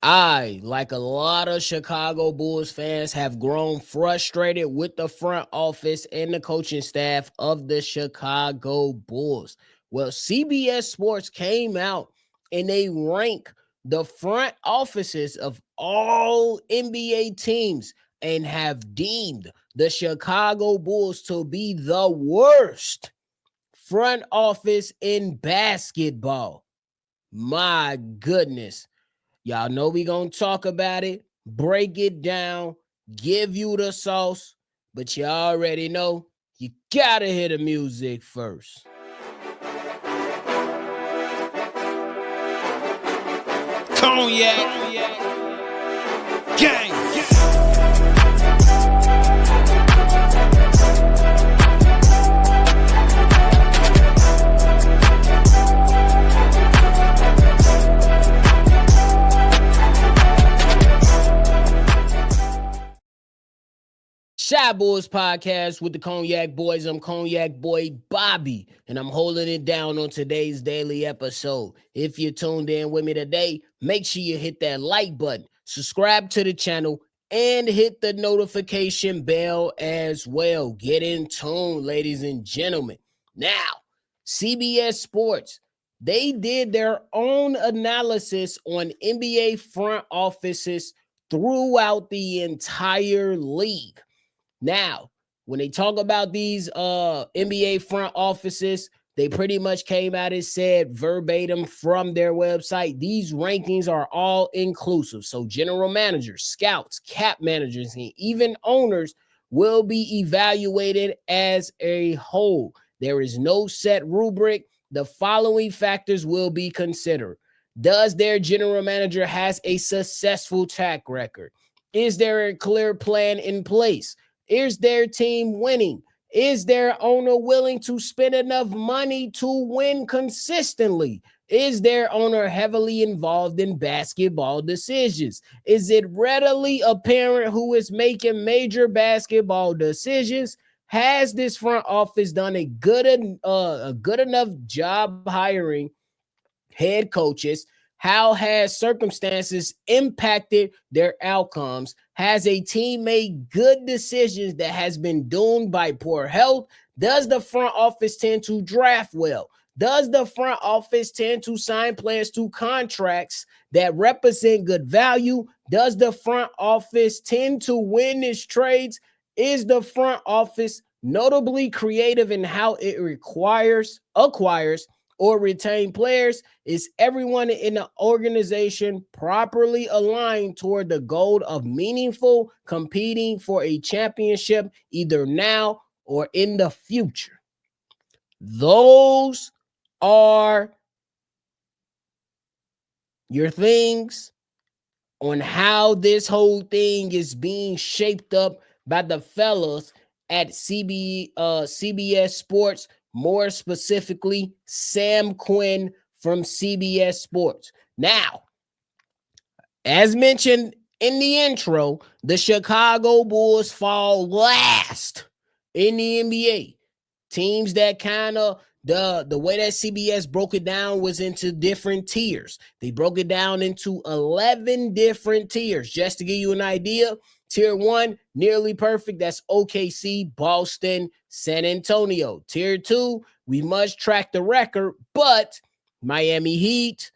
I, like a lot of Chicago Bulls fans, have grown frustrated with the front office and the coaching staff of the Chicago Bulls. Well, CBS Sports came out and they rank the front offices of all NBA teams and have deemed the Chicago Bulls to be the worst front office in basketball. My goodness. Y'all know we gonna talk about it, break it down, give you the sauce, but you already know you gotta hear the music first. Cognac, gang. Shy Boys Podcast with the Cognac Boys. I'm Cognac Boy Bobby, and I'm holding it down on today's daily episode. If you're tuned in with me today, make sure you hit that like button, subscribe to the channel, and hit the notification bell as well. Get in tune, ladies and gentlemen. Now, CBS Sports, they did their own analysis on NBA front offices throughout the entire league. Now, when they talk about these NBA front offices, they pretty much came out and said verbatim from their website, these rankings are all inclusive. So general managers, scouts, cap managers, and even owners will be evaluated as a whole. There is no set rubric. The following factors will be considered. Does their general manager has a successful track record? Is there a clear plan in place? Is their team winning? Is their owner willing to spend enough money to win consistently? Is their owner heavily involved in basketball decisions? Is it readily apparent who is making major basketball decisions? Has this front office done a good enough job hiring head coaches? How has circumstances impacted their outcomes? Has a team made good decisions that has been doomed by poor health? Does the front office tend to draft well? Does the front office tend to sign players to contracts that represent good value? Does the front office tend to win its trades? Is the front office notably creative in how it acquires, or retain players? Is everyone in the organization properly aligned toward the goal of meaningful competing for a championship either now or in the future? Those are your things on how this whole thing is being shaped up by the fellas at CBS Sports, more specifically Sam Quinn from CBS Sports. Now, as mentioned in the intro, the Chicago Bulls fall last in the NBA. Teams that kind of, the way that CBS broke it down was into different tiers. They broke it down into 11 different tiers. Just to give you an idea, tier 1, nearly perfect. That's OKC, Boston, San Antonio. Tier 2, we must track the record, but Miami Heat,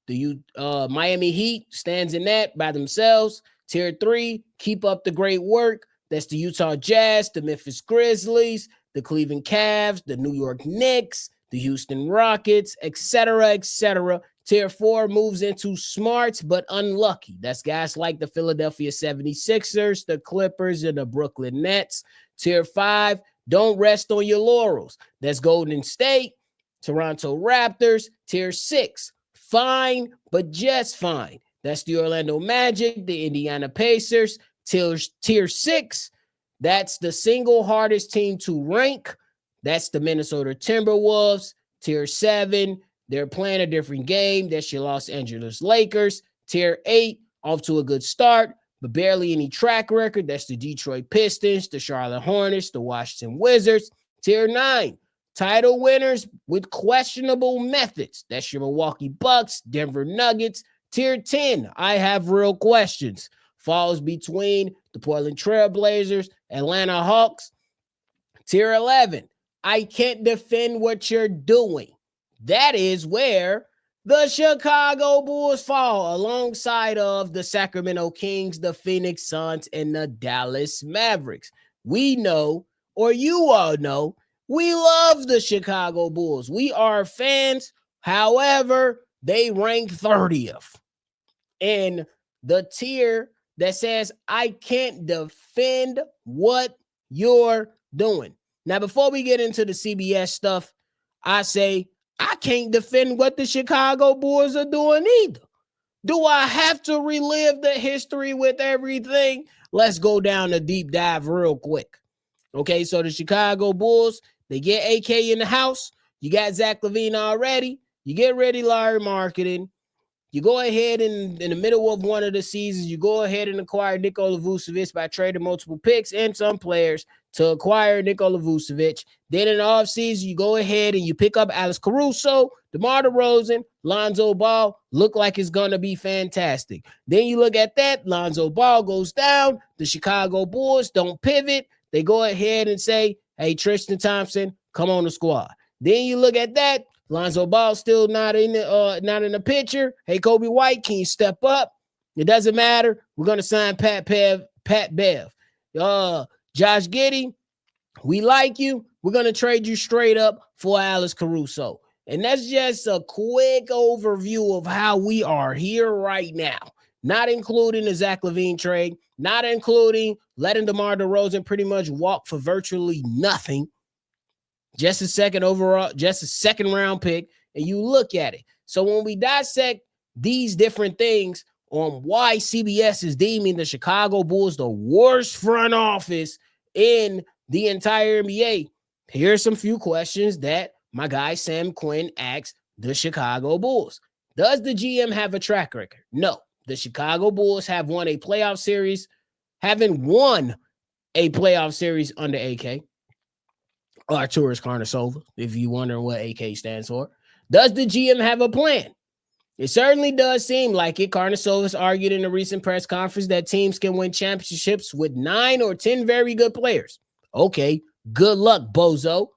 Miami Heat stands in that by themselves. Tier 3, keep up the great work. That's the Utah Jazz, the Memphis Grizzlies, the Cleveland Cavs, the New York Knicks, the Houston Rockets, etc., etc. Tier 4 moves into smart but unlucky. That's guys like the Philadelphia 76ers, the Clippers, and the Brooklyn Nets. Tier 5, don't rest on your laurels. That's Golden State, Toronto Raptors. Tier 6, fine, but just fine. That's the Orlando Magic, the Indiana Pacers. Tier 6, that's the single hardest team to rank. That's the Minnesota Timberwolves. Tier 7, they're playing a different game. That's your Los Angeles Lakers. Tier 8, off to a good start, but barely any track record. That's the Detroit Pistons, the Charlotte Hornets, the Washington Wizards. Tier 9, title winners with questionable methods. That's your Milwaukee Bucks, Denver Nuggets, Tier 10, I have real questions. Falls between the Portland Trailblazers, Atlanta Hawks. Tier 11, I can't defend what you're doing. That is where the Chicago Bulls fall alongside of the Sacramento Kings, the Phoenix Suns, and the Dallas Mavericks. We know, or you all know, we love the Chicago Bulls. We are fans. However, they rank 30th in the tier that says, I can't defend what you're doing. Now, before we get into the CBS stuff, I say, I can't defend what the Chicago Bulls are doing either. Do I have to relive the history with everything? Let's go down a deep dive real quick. Okay, so the Chicago Bulls, they get AK in the house. You got Zach LaVine already. You get ready, Larry Marketing. You go ahead and in the middle of one of the seasons, you go ahead and acquire Nikola Vucevic by trading multiple picks and some players to acquire Nikola Vucevic. Then in the offseason, you go ahead and you pick up Alex Caruso, DeMar DeRozan, Lonzo Ball. Look like it's going to be fantastic. Then you look at that, Lonzo Ball goes down. The Chicago Bulls don't pivot. They go ahead and say, hey, Tristan Thompson, come on the squad. Then you look at that, Lonzo Ball still not in the picture. Hey, Kobe White, can you step up? It doesn't matter. We're gonna sign Pat Bev. Josh Giddey, we like you. We're gonna trade you straight up for Alex Caruso. And that's just a quick overview of how we are here right now. Not including the Zach LaVine trade, not including letting DeMar DeRozan pretty much walk for virtually nothing. Just a second round pick, and you look at it. So when we dissect these different things on why CBS is deeming the Chicago Bulls the worst front office in the entire NBA, here's some few questions that my guy Sam Quinn asked the Chicago Bulls. Does the GM have a track record? No. The Chicago Bulls haven't won a playoff series under AK. Arturas Karnisovas, if you wondering what AK stands for. Does the GM have a plan? It certainly does seem like it. Karnisovas argued in a recent press conference that teams can win championships with 9 or 10 very good players. Okay, good luck, bozo.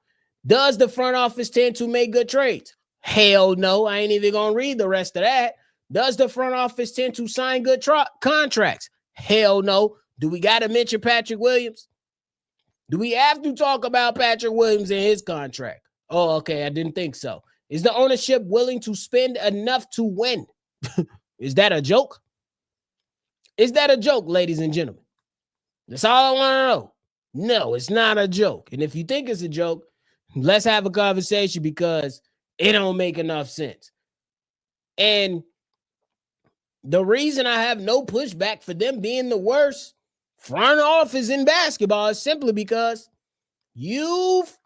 Does the front office tend to make good trades? Hell no. I ain't even going to read the rest of that. Does the front office tend to sign good contracts? Hell no. Do we got to mention Patrick Williams? Do we have to talk about Patrick Williams and his contract? Oh, okay. I didn't think so. Is the ownership willing to spend enough to win? Is that a joke? Is that a joke, ladies and gentlemen? That's all I want to know. No, it's not a joke. And if you think it's a joke, let's have a conversation because it don't make enough sense. And the reason I have no pushback for them being the worst front office in basketball is simply because you've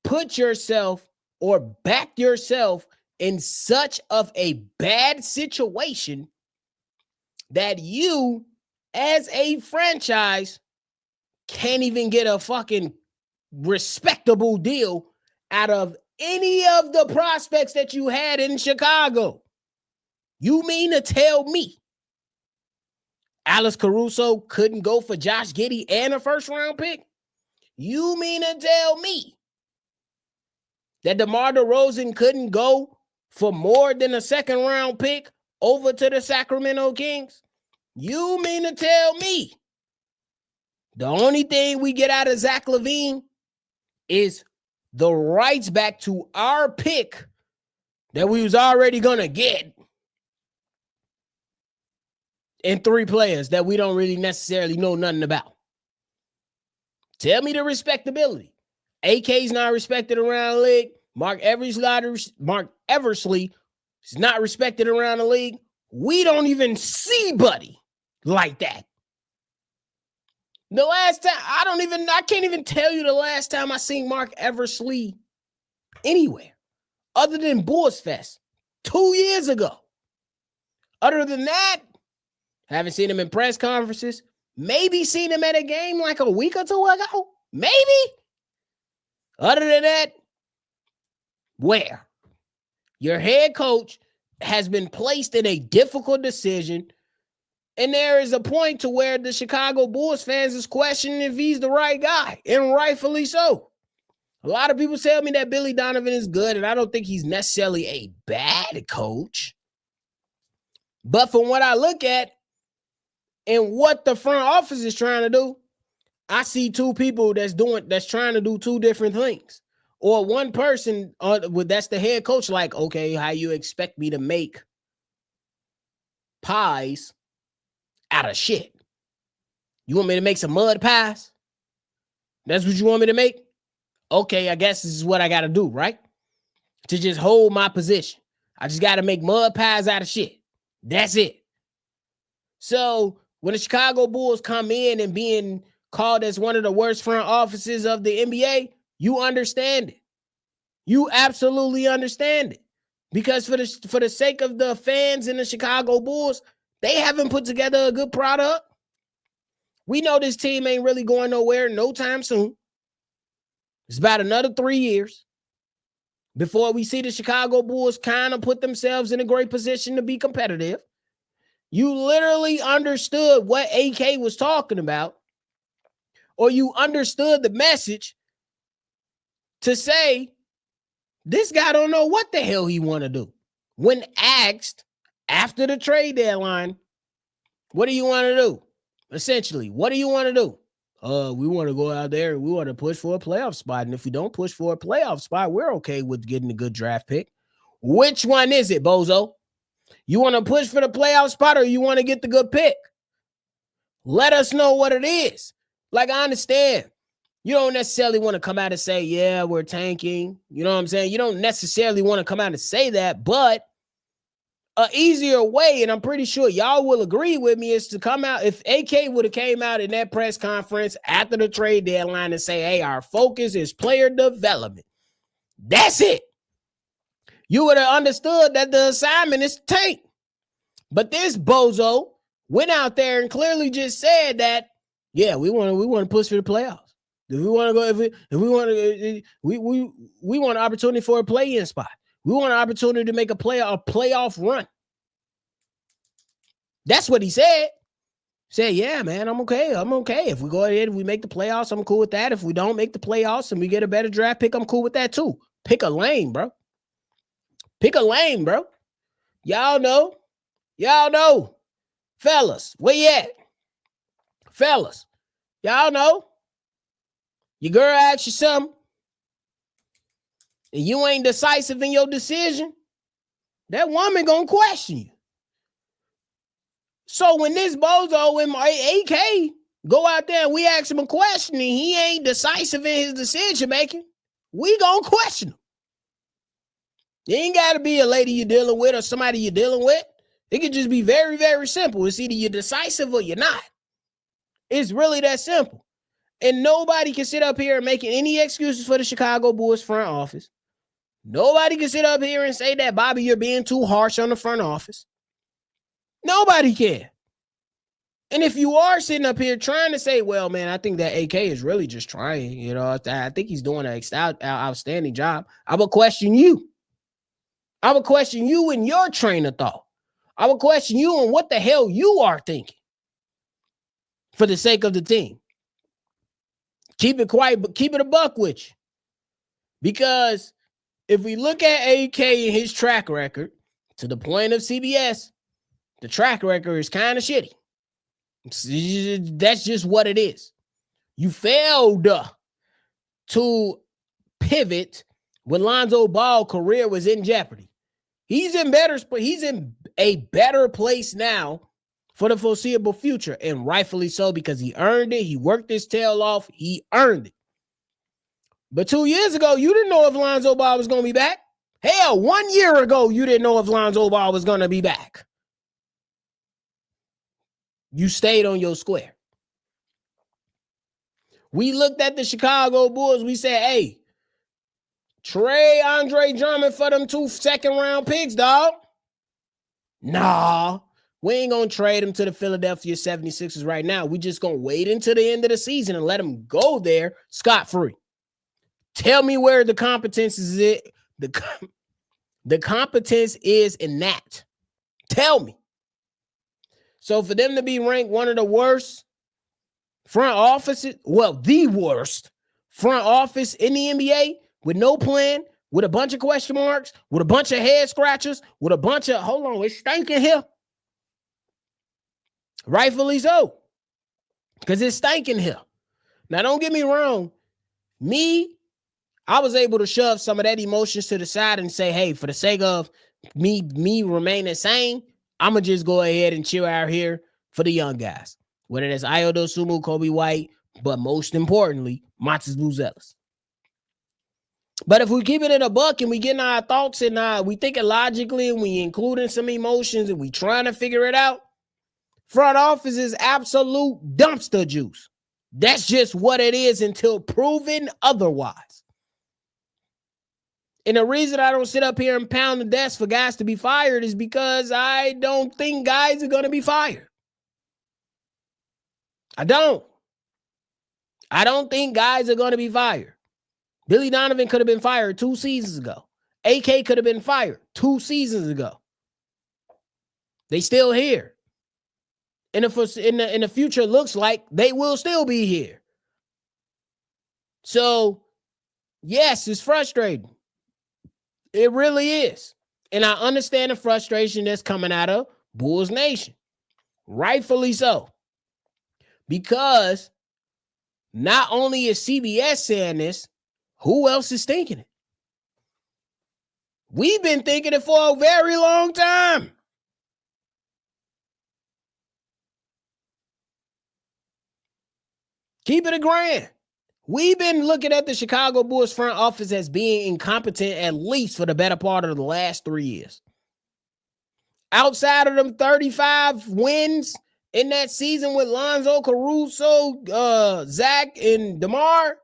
put yourself or backed yourself in such of a bad situation that you, as a franchise, can't even get a fucking respectable deal out of any of the prospects that you had in Chicago. You mean to tell me Alex Caruso couldn't go for Josh Giddey and a first-round pick? You mean to tell me that DeMar DeRozan couldn't go for more than a second-round pick over to the Sacramento Kings? You mean to tell me the only thing we get out of Zach LaVine is the rights back to our pick that we was already going to get and 3 players that we don't really necessarily know nothing about? Tell me the respectability. AK's not respected around the league. Mark Eversley is not respected around the league. We don't even see Buddy like that. The last time, I can't even tell you the last time I seen Mark Eversley anywhere other than Bulls Fest 2 years ago. Other than that, haven't seen him in press conferences. Maybe seen him at a game like a week or 2 ago. Maybe. Other than that, where? Your head coach has been placed in a difficult decision. And there is a point to where the Chicago Bulls fans is questioning if he's the right guy, and rightfully so. A lot of people tell me that Billy Donovan is good, and I don't think he's necessarily a bad coach. But from what I look at and what the front office is trying to do, I see two people that's trying to do two different things. Or one person that's the head coach, like, okay, how you expect me to make pies out of shit? You want me to make some mud pies? That's what you want me to make? Okay, I guess this is what I got to do, right? To just hold my position. I just got to make mud pies out of shit. That's it. So when the Chicago Bulls come in and being called as one of the worst front offices of the NBA, you understand it. You absolutely understand it. Because for the sake of the fans and the Chicago Bulls, they haven't put together a good product. We know this team ain't really going nowhere no time soon. It's about another 3 years before we see the Chicago Bulls kind of put themselves in a great position to be competitive. You literally understood what AK was talking about, or you understood the message to say, this guy don't know what the hell he want to do. When asked after the trade deadline, what do you want to do? Essentially, what do you want to do? We want to go out there and we want to push for a playoff spot. And if we don't push for a playoff spot, we're okay with getting a good draft pick. Which one is it, bozo? You want to push for the playoff spot or you want to get the good pick? Let us know what it is. Like, I understand. You don't necessarily want to come out and say, yeah, we're tanking. You know what I'm saying? You don't necessarily want to come out and say that, but an easier way, and I'm pretty sure y'all will agree with me, is to come out. If AK would have came out in that press conference after the trade deadline and say, hey, our focus is player development. That's it. You would have understood that the assignment is to tank. But this bozo went out there and clearly just said that, yeah, we want to push for the playoffs. If we want to go, if we want to, we want an opportunity for a play-in spot. We want an opportunity to make a playoff run. That's what he said. Said, yeah, man, I'm okay. I'm okay. If we go ahead and we make the playoffs, I'm cool with that. If we don't make the playoffs and we get a better draft pick, I'm cool with that too. Pick a lane, bro. Pick a lane, bro. Y'all know. Fellas, where you at? Fellas, y'all know. Your girl asks you something and you ain't decisive in your decision, that woman gonna question you. So when this bozo and my AK go out there and we ask him a question and he ain't decisive in his decision making, we gonna question him. It ain't gotta be a lady you're dealing with or somebody you're dealing with. It could just be very, very simple. It's either you're decisive or you're not. It's really that simple. And nobody can sit up here and make any excuses for the Chicago Bulls front office. Nobody can sit up here and say that, Bobby, you're being too harsh on the front office. Nobody can. And if you are sitting up here trying to say, well, man, I think that AK is really just trying, you know, I think he's doing an outstanding job, I would question you. I would question you in your train of thought. I would question you on what the hell you are thinking for the sake of the team. Keep it quiet, but keep it a buck with you. Because if we look at AK and his track record, to the point of CBS, the track record is kind of shitty. That's just what it is. You failed to pivot when Lonzo Ball's career was in jeopardy. He's in a better place now for the foreseeable future, and rightfully so, because he earned it. He worked his tail off. He earned it. But 2 years ago, you didn't know if Lonzo Ball was going to be back. Hell, 1 year ago, you didn't know if Lonzo Ball was going to be back. You stayed on your square. We looked at the Chicago Bulls. We said, hey, trade Andre Drummond for them 2 second-round picks, dog. Nah, we ain't going to trade him to the Philadelphia 76ers right now. We just going to wait until the end of the season and let him go there scot-free. Tell me where the competence is. The competence is in that. Tell me. So for them to be ranked one of the worst front offices, well, the worst front office in the NBA with no plan, with a bunch of question marks, with a bunch of head scratchers, with a bunch of, hold on, it's stinking here. Rightfully so. Because it's stinking here. Now, don't get me wrong. I was able to shove some of that emotions to the side and say, hey, for the sake of me remaining sane, I'm going to just go ahead and chill out here for the young guys. Whether that's Ayo Dosunmu, Kobe White, but most importantly, Matas Buzelis. But if we keep it in a buck and we getting our thoughts and we thinking logically and we including some emotions and we trying to figure it out, front office is absolute dumpster juice. That's just what it is until proven otherwise. And the reason I don't sit up here and pound the desk for guys to be fired is because I don't think guys are going to be fired. I don't think guys are going to be fired. Billy Donovan could have been fired 2 seasons ago. AK could have been fired 2 seasons ago. They still here. And if in the future looks like they will still be here. So, yes, it's frustrating. It really is. And I understand the frustration that's coming out of Bulls Nation. Rightfully so. Because not only is CBS saying this, who else is thinking it? We've been thinking it for a very long time. Keep it $1,000. We've been looking at the Chicago Bulls front office as being incompetent at least for the better part of the last 3 years. Outside of them 35 wins in that season with Lonzo, Caruso, Zach, and DeMar,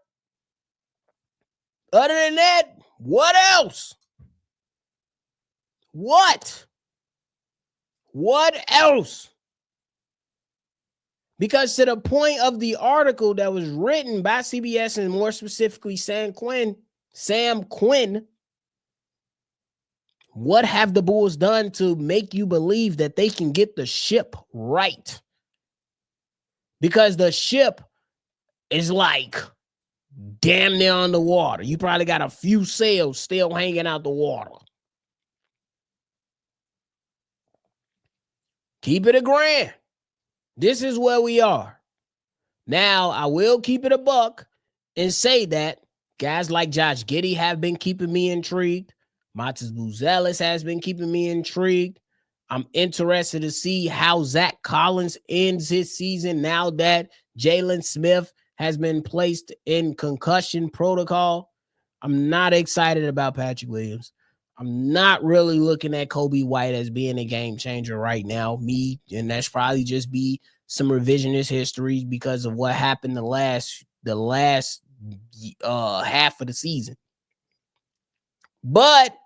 other than that, what else? What else? Because to the point of the article that was written by CBS and more specifically Sam Quinn, what have the Bulls done to make you believe that they can get the ship right? Because the ship is like damn near on the water. You probably got a few sails still hanging out the water. Keep it $1,000. This is where we are. Now, I will keep it a buck and say that guys like Josh Giddey have been keeping me intrigued. Matas Buzelis has been keeping me intrigued. I'm interested to see how Zach Collins ends his season now that Jalen Smith has been placed in concussion protocol. I'm not excited about Patrick Williams. I'm not really looking at Kobe White as being a game changer right now. And that's probably just be some revisionist history because of what happened the last half of the season. But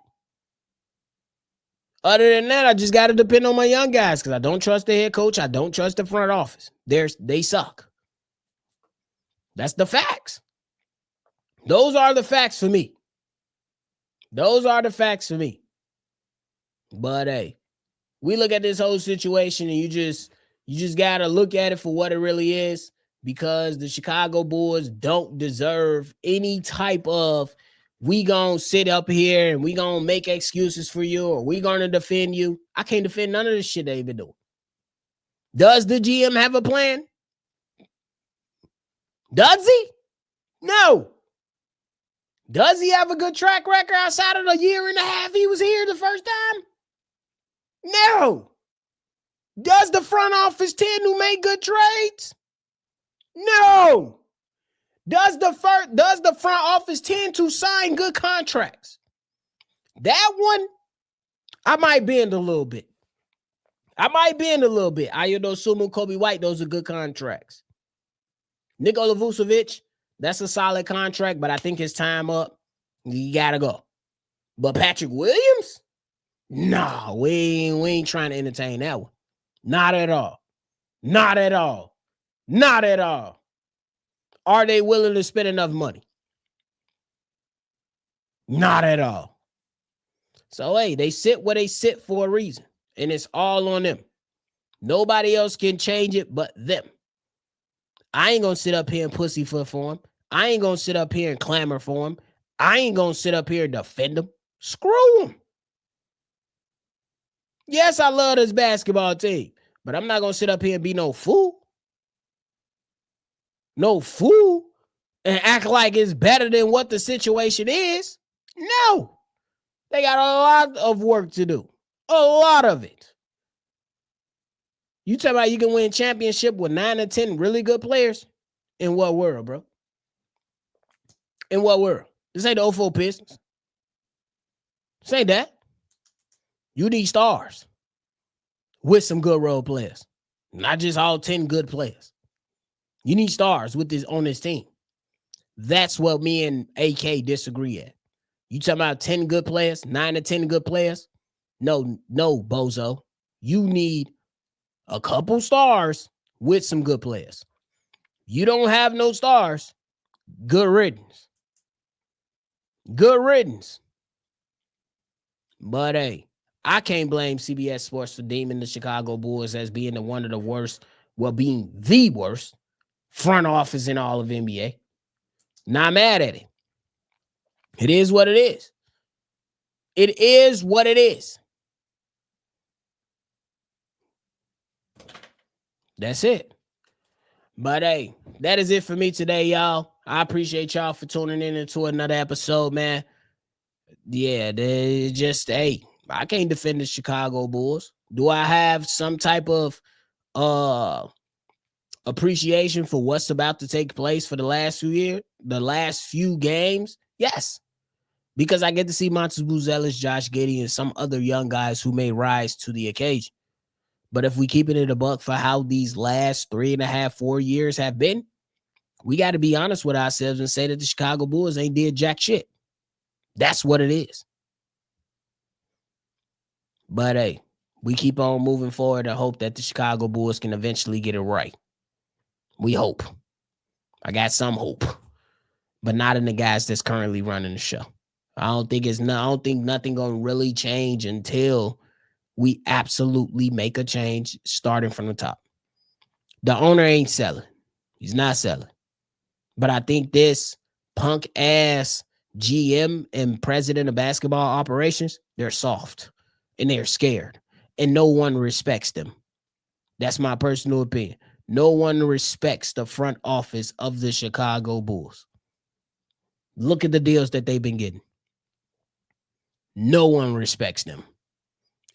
other than that, I just got to depend on my young guys because I don't trust the head coach. I don't trust the front office. They suck. That's the facts. Those are the facts for me. But hey, we look at this whole situation and you just got to look at it for what it really is, because the Chicago Bulls don't deserve any type of we gonna sit up here and we gonna make excuses for you or we gonna defend you. I can't defend none of this shit they've been doing. Does the GM have a plan? Does he? No. Does he have a good track record outside of the year and a half he was here the first time? No. Does the front office tend to make good trades? No. Does the front office tend to sign good contracts? That one, I might bend a little bit. Ayo Dosunmu, Kobe White, those are good contracts. Nikola Vucevic, that's a solid contract, but I think his time up. You gotta go. But Patrick Williams? No, we ain't trying to entertain that one. Not at all. Are they willing to spend enough money? Not at all. So, hey, they sit where they sit for a reason. And it's all on them. Nobody else can change it but them. I ain't going to sit up here and pussyfoot for them. I ain't going to sit up here and clamor for them. I ain't going to sit up here and defend them. Screw them. Yes, I love this basketball team, but I'm not going to sit up here and be no fool. No fool. And act like it's better than what the situation is. No. They got a lot of work to do. A lot of it. You talk about you can win championship with 9 or 10 really good players? In what world, bro? In what world? This ain't the 04 Pistons. This ain't that. You need stars with some good role players. Not just all 10 good players. You need stars with this on this team. That's what me and AK disagree at. You talking about 10 good players, 9 to 10 good players? No, bozo. You need a couple stars with some good players. You don't have no stars. Good riddance. Good riddance. But hey, I can't blame CBS Sports for deeming the Chicago Bulls as being one of the worst, well, being the worst front office in all of NBA. Not mad at it. It is what it is. It is what it is. That's it. But hey, that is it for me today, y'all. I appreciate y'all for tuning in into another episode, man. Yeah, they just, hey, I can't defend the Chicago Bulls. Do I have some type of appreciation for what's about to take place for the last few years, the last few games? Yes. Because I get to see Montes Buzelis, Josh Giddey, and some other young guys who may rise to the occasion. But if we keep it in a buck for how these last 3.5, 4 years have been, we got to be honest with ourselves and say that the Chicago Bulls ain't did jack shit. That's what it is. But hey, we keep on moving forward and hope that the Chicago Bulls can eventually get it right. We hope. I got some hope, but not in the guys that's currently running the show. I don't think nothing gonna really change until we absolutely make a change starting from the top. The owner ain't selling. He's not selling. But I think this punk ass GM and president of basketball operations, they're soft and they're scared and no one respects them. That's my personal opinion. No one respects the front office of the Chicago Bulls. Look at the deals that they've been getting. No one respects them.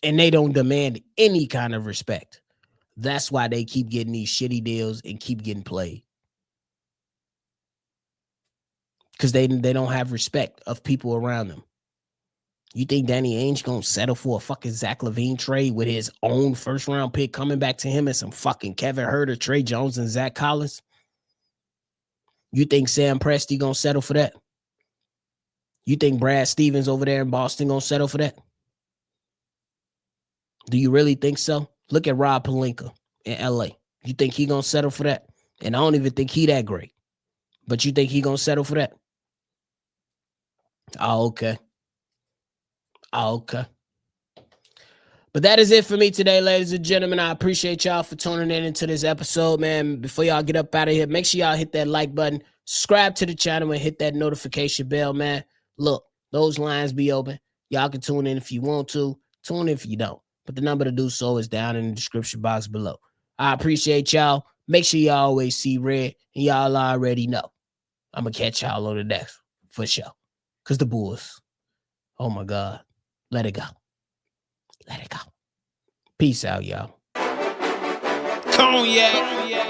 And they don't demand any kind of respect. That's why they keep getting these shitty deals and keep getting played. Because they don't have respect of people around them. You think Danny Ainge gonna settle for a fucking Zach LaVine trade with his own first round pick coming back to him and some fucking Kevin Huerter, Trey Jones, and Zach Collins? You think Sam Presti gonna settle for that? You think Brad Stevens over there in Boston gonna settle for that? Do you really think so? Look at Rob Pelinka in LA. You think he gonna settle for that? And I don't even think he that great. But you think he gonna settle for that? Oh, okay. But that is it for me today, ladies and gentlemen. I appreciate y'all for tuning in into this episode, man. Before y'all get up out of here, make sure y'all hit that like button, subscribe to the channel, and hit that notification bell, man. Look, those lines be open. Y'all can tune in if you want to. Tune in if you don't. But the number to do so is down in the description box below. I appreciate y'all. Make sure y'all always see red, and y'all already know. I'm going to catch y'all on the next for sure. Because the Bulls, oh my God, let it go. Let it go. Peace out, y'all. Cognac.